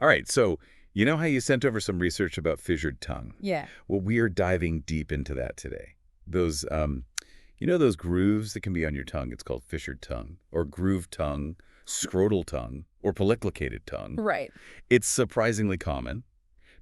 All right, so you know how you sent over some research about fissured tongue? Yeah. Well, we are diving deep into that today. Those, you know those grooves that can be on your tongue? It's called fissured tongue, or grooved tongue, scrotal tongue, or polyclicated tongue. Right. It's surprisingly common.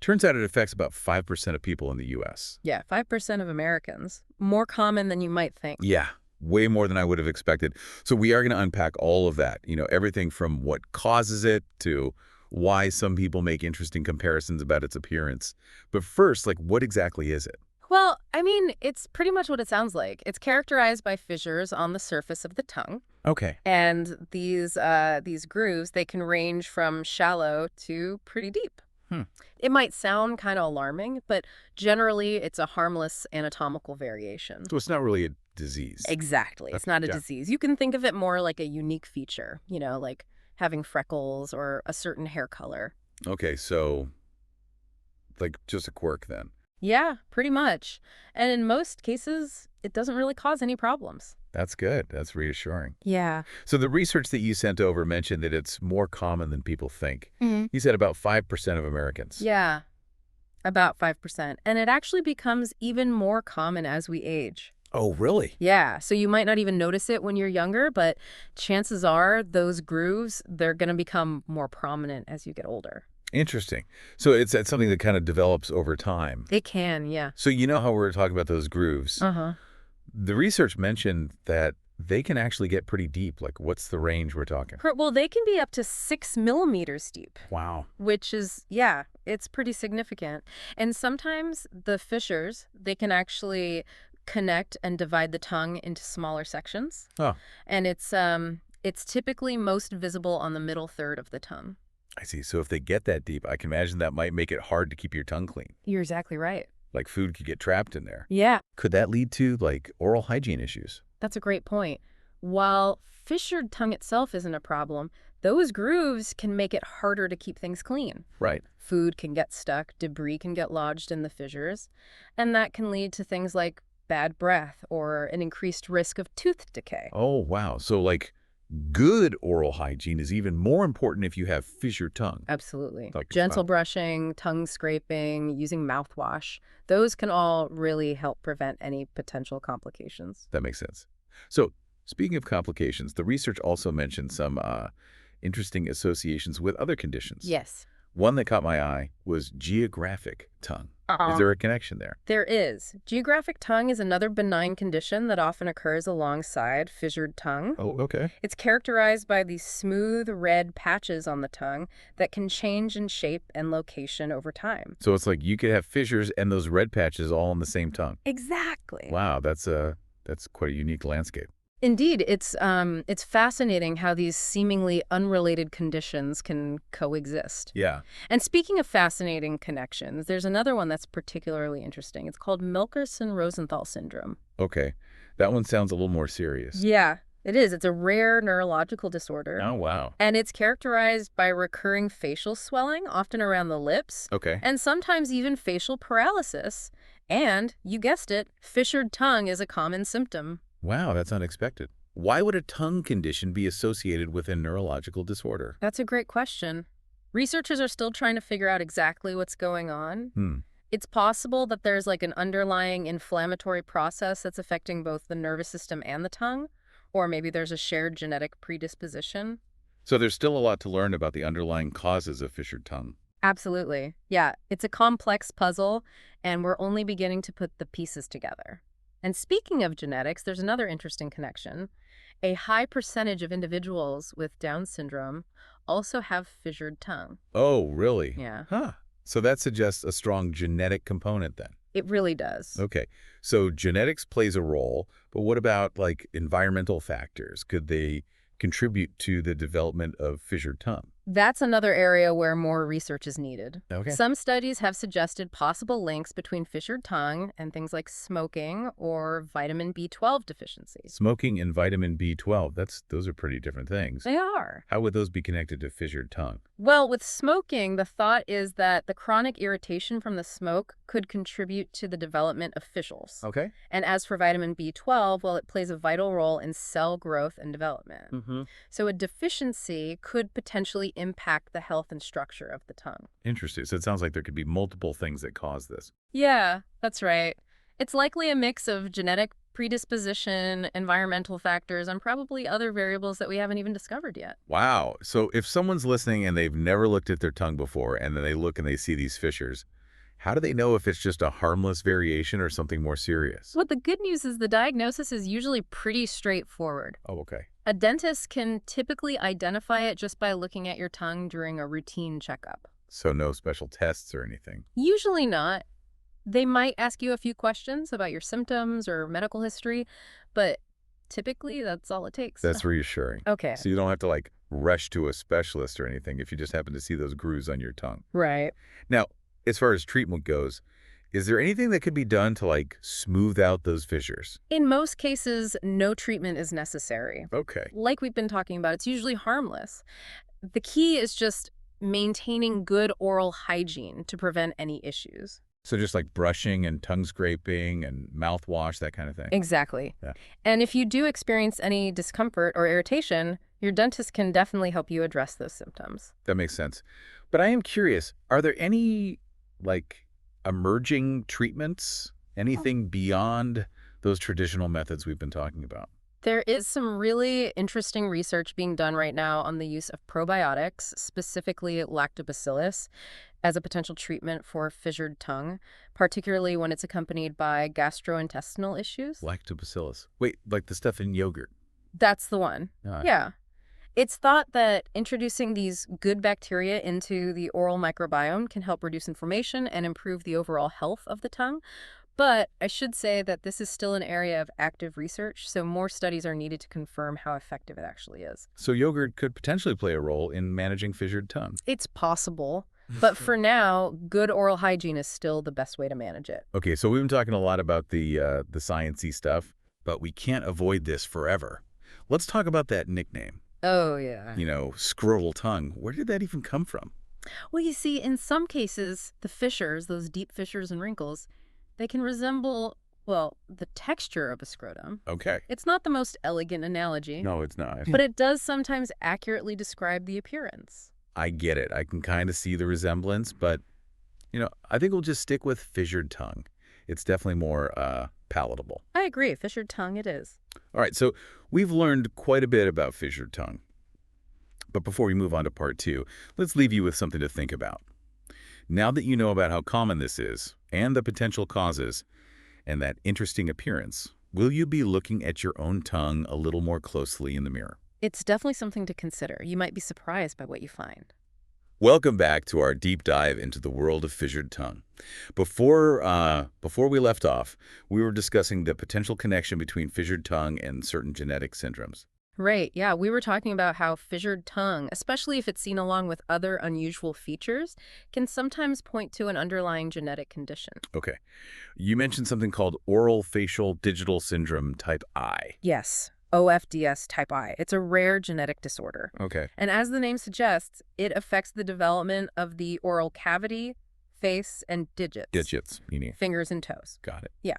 Turns out it affects about 5% of people in the U.S. Yeah, 5% of Americans. More common than you might think. Yeah, way more than I would have expected. So we are going to unpack all of that, everything from what causes it to why some people make interesting comparisons about its appearance. But first, what exactly is it? Well, I mean, it's pretty much what it sounds like. It's characterized by fissures on the surface of the tongue. Okay. And these grooves, they can range from shallow to pretty deep. It might sound kind of alarming, but generally it's a harmless anatomical variation. So it's not really a disease. Exactly. It's not a disease. You can think of it more like a unique feature, like having freckles or a certain hair color. Okay, so just a quirk then. Yeah, pretty much. And in most cases, it doesn't really cause any problems. That's good. That's reassuring. Yeah. So the research that you sent over mentioned that it's more common than people think. You said about 5% of Americans. Yeah, about 5%. And it actually becomes even more common as we age. Oh, really? Yeah, so you might not even notice it when you're younger, but chances are those grooves, they're going to become more prominent as you get older. Interesting. So it's something that kind of develops over time. It can, yeah. So you know how we were talking about those grooves? Uh-huh. The research mentioned that they can actually get pretty deep. What's the range we're talking? Well, they can be up to 6 millimeters deep. Wow. Which is, yeah, it's pretty significant. And sometimes the fissures, they can actually connect and divide the tongue into smaller sections. Oh. And it's typically most visible on the middle third of the tongue. I see. So if they get that deep, I can imagine that might make it hard to keep your tongue clean. You're exactly right. Food could get trapped in there. Yeah. Could that lead to, oral hygiene issues? That's a great point. While fissured tongue itself isn't a problem, those grooves can make it harder to keep things clean. Right. Food can get stuck, debris can get lodged in the fissures, and that can lead to things like bad breath or an increased risk of tooth decay. Oh, wow. So, good oral hygiene is even more important if you have fissured tongue. Absolutely. Gentle brushing, tongue scraping, using mouthwash, those can all really help prevent any potential complications. That makes sense. So, speaking of complications, the research also mentioned some interesting associations with other conditions. Yes. One that caught my eye was geographic tongue. Is there a connection there? There is. Geographic tongue is another benign condition that often occurs alongside fissured tongue. Oh, okay. It's characterized by these smooth red patches on the tongue that can change in shape and location over time. So it's you could have fissures and those red patches all on the same tongue. Exactly. Wow, that's quite a unique landscape. Indeed, it's fascinating how these seemingly unrelated conditions can coexist. Yeah. And speaking of fascinating connections, there's another one that's particularly interesting. It's called Melkersson-Rosenthal syndrome. Okay. That one sounds a little more serious. Yeah, it is. It's a rare neurological disorder. Oh, wow. And it's characterized by recurring facial swelling, often around the lips. Okay. And sometimes even facial paralysis. And, you guessed it, fissured tongue is a common symptom. Wow, that's unexpected. Why would a tongue condition be associated with a neurological disorder? That's a great question. Researchers are still trying to figure out exactly what's going on. It's possible that there's an underlying inflammatory process that's affecting both the nervous system and the tongue, or maybe there's a shared genetic predisposition. So there's still a lot to learn about the underlying causes of fissured tongue. Absolutely. Yeah, it's a complex puzzle, and we're only beginning to put the pieces together. And speaking of genetics, there's another interesting connection. A high percentage of individuals with Down syndrome also have fissured tongue. Oh, really? Yeah. Huh. So that suggests a strong genetic component then. It really does. Okay. So genetics plays a role, but what about environmental factors? Could they contribute to the development of fissured tongue? That's another area where more research is needed. Okay. Some studies have suggested possible links between fissured tongue and things like smoking or vitamin B12 deficiency. Smoking and vitamin B12, those are pretty different things. They are. How would those be connected to fissured tongue? Well, with smoking, the thought is that the chronic irritation from the smoke could contribute to the development of fissures. Okay. And as for vitamin B12, well, it plays a vital role in cell growth and development. So a deficiency could potentially impact the health and structure of the tongue. Interesting. So it sounds like there could be multiple things that cause this. Yeah, that's right. It's likely a mix of genetic predisposition, environmental factors, and probably other variables that we haven't even discovered yet. Wow. So if someone's listening and they've never looked at their tongue before, and then they look and they see these fissures, how do they know if it's just a harmless variation or something more serious? Well, the good news is the diagnosis is usually pretty straightforward. Oh, okay. A dentist can typically identify it just by looking at your tongue during a routine checkup. So no special tests or anything. Usually not. They might ask you a few questions about your symptoms or medical history, but typically that's all it takes. That's reassuring. Okay. So you don't have to like rush to a specialist or anything if you just happen to see those grooves on your tongue. Right. Now, as far as treatment goes, is there anything that could be done to like smooth out those fissures? In most cases, no treatment is necessary. Okay. Like we've been talking about, it's usually harmless. The key is just maintaining good oral hygiene to prevent any issues. So just like brushing and tongue scraping and mouthwash, that kind of thing? Exactly. Yeah. And if you do experience any discomfort or irritation, your dentist can definitely help you address those symptoms. That makes sense. But I am curious, are there any like emerging treatments, anything beyond those traditional methods we've been talking about? There is some really interesting research being done right now on the use of probiotics, specifically lactobacillus, as a potential treatment for fissured tongue, particularly when it's accompanied by gastrointestinal issues. Lactobacillus. Wait, like the stuff in yogurt? That's the one. Ah. Yeah. It's thought that introducing these good bacteria into the oral microbiome can help reduce inflammation and improve the overall health of the tongue. But I should say that this is still an area of active research, so more studies are needed to confirm how effective it actually is. So yogurt could potentially play a role in managing fissured tongue. It's possible, but for now, good oral hygiene is still the best way to manage it. Okay, so we've been talking a lot about the science-y stuff, but we can't avoid this forever. Let's talk about that nickname. Oh, yeah. You know, scrotal tongue. Where did that even come from? Well, you see, in some cases, the fissures, those deep fissures and wrinkles, they can resemble, well, the texture of a scrotum. Okay. It's not the most elegant analogy. No, it's not. But it does sometimes accurately describe the appearance. I get it. I can kind of see the resemblance, but, you know, I think we'll just stick with fissured tongue. It's definitely more palatable. I agree. Fissured tongue it is. All right, so we've learned quite a bit about fissured tongue. But before we move on to part 2, let's leave you with something to think about. Now that you know about how common this is, and the potential causes, and that interesting appearance, will you be looking at your own tongue a little more closely in the mirror? It's definitely something to consider. You might be surprised by what you find. Welcome back to our deep dive into the world of fissured tongue. Before we left off, we were discussing the potential connection between fissured tongue and certain genetic syndromes. Right, yeah, we were talking about how fissured tongue, especially if it's seen along with other unusual features, can sometimes point to an underlying genetic condition. Okay. You mentioned something called oral facial digital syndrome type I. Yes, OFDS type I. It's a rare genetic disorder. Okay. And as the name suggests, it affects the development of the oral cavity, face, and digits. Digits, meaning. Fingers and toes. Got it. Yeah.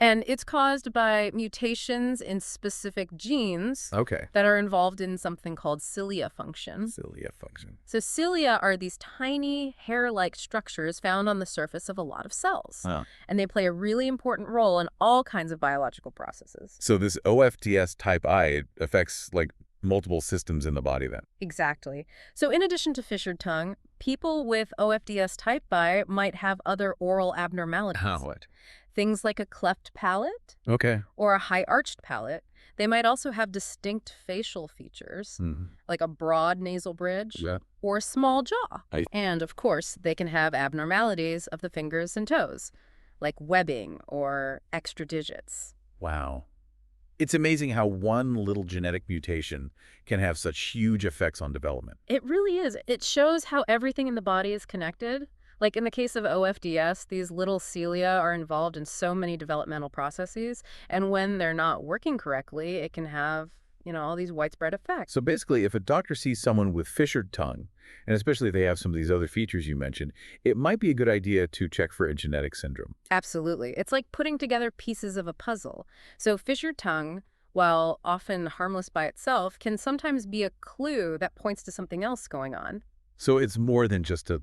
And it's caused by mutations in specific genes Okay. that are involved in something called cilia function. Cilia function. So cilia are these tiny hair-like structures found on the surface of a lot of cells. Oh. And they play a really important role in all kinds of biological processes. So this OFDS type I affects like multiple systems in the body then. Exactly. So in addition to fissured tongue, people with OFDS type I might have other oral abnormalities. What? Things like a cleft palate Okay. or a high-arched palate. They might also have distinct facial features, like a broad nasal bridge or a small jaw. And, of course, they can have abnormalities of the fingers and toes, like webbing or extra digits. Wow. It's amazing how one little genetic mutation can have such huge effects on development. It really is. It shows how everything in the body is connected. Like in the case of OFDS, these little cilia are involved in so many developmental processes, and when they're not working correctly, it can have, all these widespread effects. So basically, if a doctor sees someone with fissured tongue, and especially if they have some of these other features you mentioned, it might be a good idea to check for a genetic syndrome. Absolutely. It's like putting together pieces of a puzzle. So fissured tongue while often harmless by itself, can sometimes be a clue that points to something else going on. So it's more than just a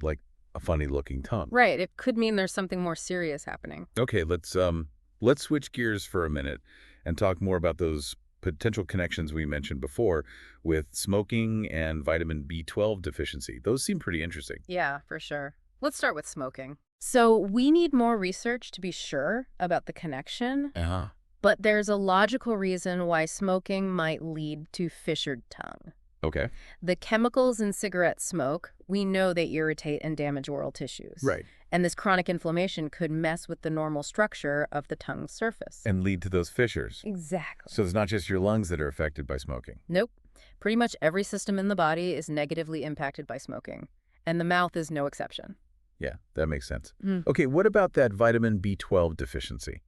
funny-looking tongue. Right, it could mean there's something more serious happening. Okay, let's switch gears for a minute and talk more about those potential connections we mentioned before with smoking and vitamin B12 deficiency. Those seem pretty interesting. Yeah, for sure. Let's start with smoking. So we need more research to be sure about the connection, Uh-huh. but there's a logical reason why smoking might lead to fissured tongue. Okay. The chemicals in cigarette smoke, we know they irritate and damage oral tissues. Right. And this chronic inflammation could mess with the normal structure of the tongue's surface. And lead to those fissures. Exactly. So it's not just your lungs that are affected by smoking. Nope. Pretty much every system in the body is negatively impacted by smoking. And the mouth is no exception. Yeah, that makes sense. Mm. Okay, what about that vitamin B12 deficiency?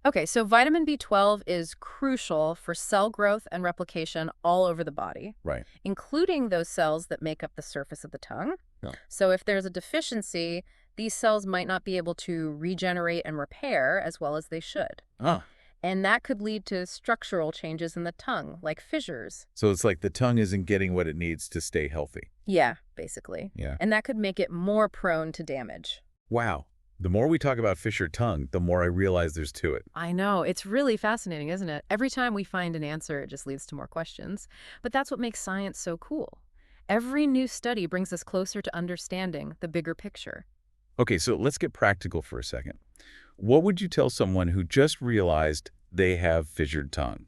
Okay, so vitamin B12 is crucial for cell growth and replication all over the body, Right. including those cells that make up the surface of the tongue. Yeah. So if there's a deficiency, these cells might not be able to regenerate and repair as well as they should. Ah. And that could lead to structural changes in the tongue, like fissures. So it's like the tongue isn't getting what it needs to stay healthy. Yeah, basically. Yeah. And that could make it more prone to damage. Wow. The more we talk about fissured tongue, the more I realize there's to it. I know. It's really fascinating, isn't it? Every time we find an answer, it just leads to more questions. But that's what makes science so cool. Every new study brings us closer to understanding the bigger picture. Okay, so let's get practical for a second. What would you tell someone who just realized they have fissured tongue?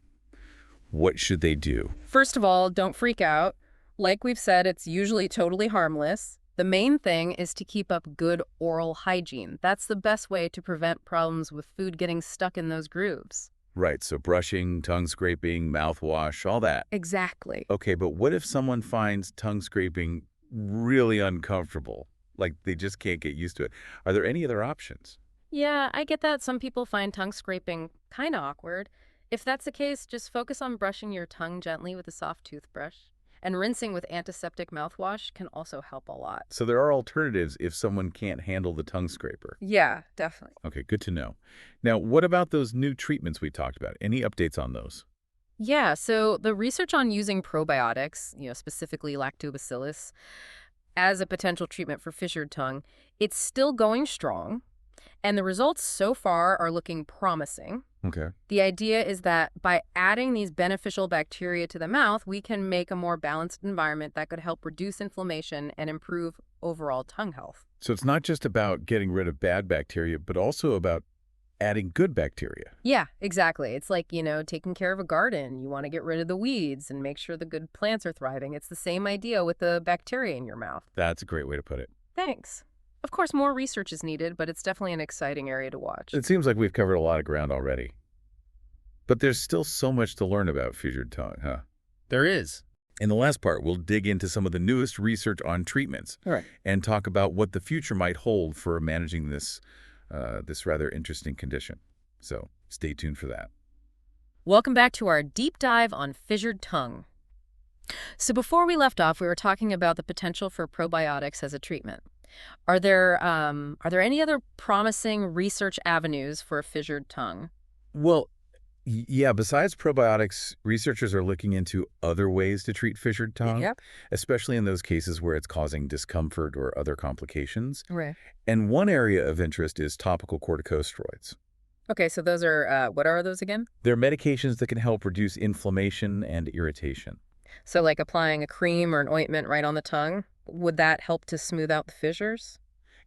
What should they do? First of all, don't freak out. Like we've said, it's usually totally harmless. The main thing is to keep up good oral hygiene. That's the best way to prevent problems with food getting stuck in those grooves. Right, so brushing, tongue scraping, mouthwash, all that. Exactly. Okay, but what if someone finds tongue scraping really uncomfortable? Like they just can't get used to it. Are there any other options? Yeah, I get that some people find tongue scraping kind of awkward. If that's the case, just focus on brushing your tongue gently with a soft toothbrush. And rinsing with antiseptic mouthwash can also help a lot. So there are alternatives if someone can't handle the tongue scraper. Yeah, definitely. Okay, good to know. Now, what about those new treatments we talked about? Any updates on those? Yeah, so the research on using probiotics, specifically lactobacillus, as a potential treatment for fissured tongue, it's still going strong. And the results so far are looking promising. Okay. The idea is that by adding these beneficial bacteria to the mouth, we can make a more balanced environment that could help reduce inflammation and improve overall tongue health. So it's not just about getting rid of bad bacteria, but also about adding good bacteria. Yeah, exactly. It's like, taking care of a garden. You want to get rid of the weeds and make sure the good plants are thriving. It's the same idea with the bacteria in your mouth. That's a great way to put it. Thanks. Of course, more research is needed, but it's definitely an exciting area to watch. It seems like we've covered a lot of ground already. But there's still so much to learn about fissured tongue, huh? There is. In the last part, we'll dig into some of the newest research on treatments. All right. And talk about what the future might hold for managing this rather interesting condition. So stay tuned for that. Welcome back to our deep dive on fissured tongue. So before we left off, we were talking about the potential for probiotics as a treatment. Are there any other promising research avenues for fissured tongue? Well, yeah, besides probiotics, researchers are looking into other ways to treat fissured tongue, Yep. especially in those cases where it's causing discomfort or other complications. Right. And one area of interest is topical corticosteroids. Okay, so those are, what are those again? They're medications that can help reduce inflammation and irritation. So like applying a cream or an ointment right on the tongue, would that help to smooth out the fissures?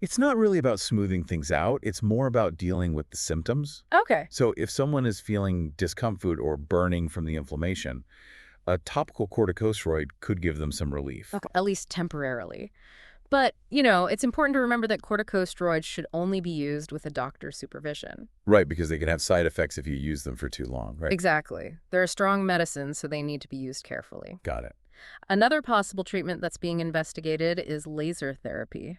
It's not really about smoothing things out. It's more about dealing with the symptoms. Okay. So if someone is feeling discomfort or burning from the inflammation, a topical corticosteroid could give them some relief. Okay. At least temporarily. But, it's important to remember that corticosteroids should only be used with a doctor's supervision. Right, because they can have side effects if you use them for too long, right? Exactly. They're strong medicines, so they need to be used carefully. Got it. Another possible treatment that's being investigated is laser therapy.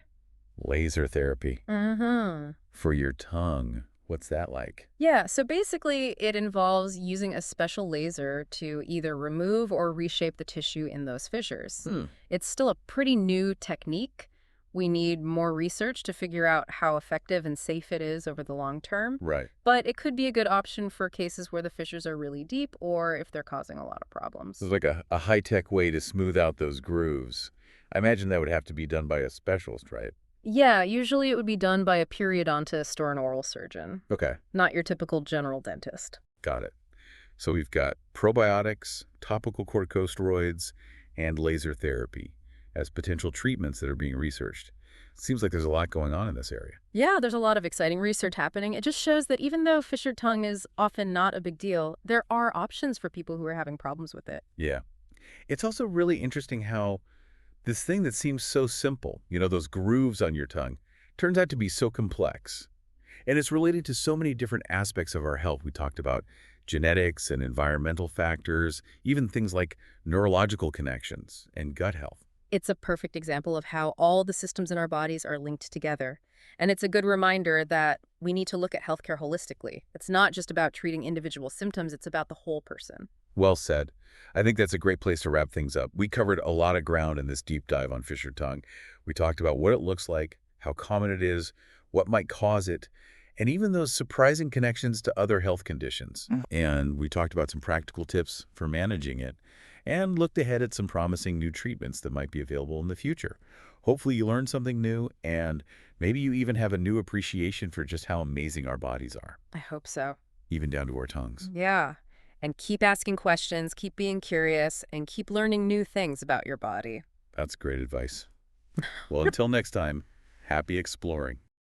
Laser therapy Uh-huh. for your tongue. What's that like? Yeah, so basically it involves using a special laser to either remove or reshape the tissue in those fissures. It's still a pretty new technique, We need more research to figure out how effective and safe it is over the long term. Right. But it could be a good option for cases where the fissures are really deep or if they're causing a lot of So problems. it's like a high-tech way to smooth out those grooves. I imagine that would have to be done by a specialist, right? Yeah, usually it would be done by a periodontist or an oral surgeon, Okay, not your typical general dentist. got it. So we've got probiotics, topical corticosteroids, and laser therapy as potential treatments that are being researched. Seems like there's a lot going on in this area. Yeah, there's a lot of exciting research happening. It just shows that even though fissured tongue is often not a big deal, there are options for people who are having problems with it. Yeah. It's also really interesting how this thing that seems so simple, those grooves on your tongue, turns out to be so complex. And it's related to so many different aspects of our health. We talked about genetics and environmental factors, even things like neurological connections and gut health. It's a perfect example of how all the systems in our bodies are linked together. And it's a good reminder that we need to look at healthcare holistically. It's not just about treating individual symptoms, it's about the whole person. Well said. I think that's a great place to wrap things up. We covered a lot of ground in this deep dive on fissured tongue. We talked about what it looks like, how common it is, what might cause it, and even those surprising connections to other health conditions. And we talked about some practical tips for managing it and looked ahead at some promising new treatments that might be available in the future. Hopefully you learned something new, and maybe you even have a new appreciation for just how amazing our bodies are, I hope so. even down to our tongues. Yeah. And keep asking questions, keep being curious, and keep learning new things about your body. That's great advice. Well, until next time, happy exploring.